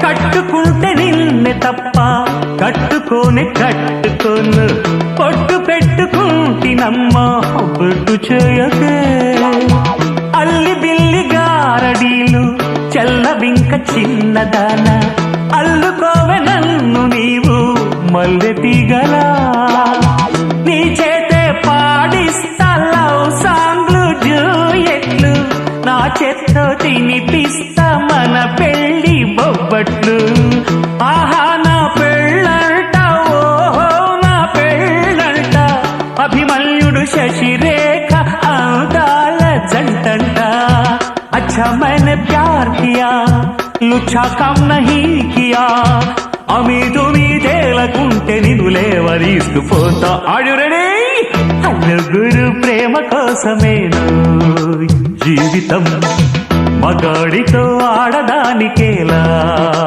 కట్టుకుంటే నిన్నే తప్ప కట్టుకోనే కట్టుకోను, పొట్టు పెట్టుకుంటినమ్మా బొట్టు చేయకే. అల్లి బిల్లి గారడీలు చల్లవింక చిన్నదాన, అల్లుకోవె నన్ను నీవు మల్లె తీగలా. నీ చేతే పాడిస్తా లవ్ సాంగ్లు జూయెట్లు, నా చేత్తో తినిపిస్తా మన పెళ్లి బొబ్బట్లు. ఆహా నా పెళ్ళంట, ఓహో నా పెళ్ళంట, అభిమన్యుడు శశిరేఖ అందాల జంటంట. अच्छा मैंने प्यार किया, लुच्छा काम नहीं किया, అమీదు మీదేలకుంటే నిన్ను లేవరీసుకుపోతా. Are you ready? నలుగురు ప్రేమ కోసమేను జీవితం, మగాడితో ఆడదానికేలా.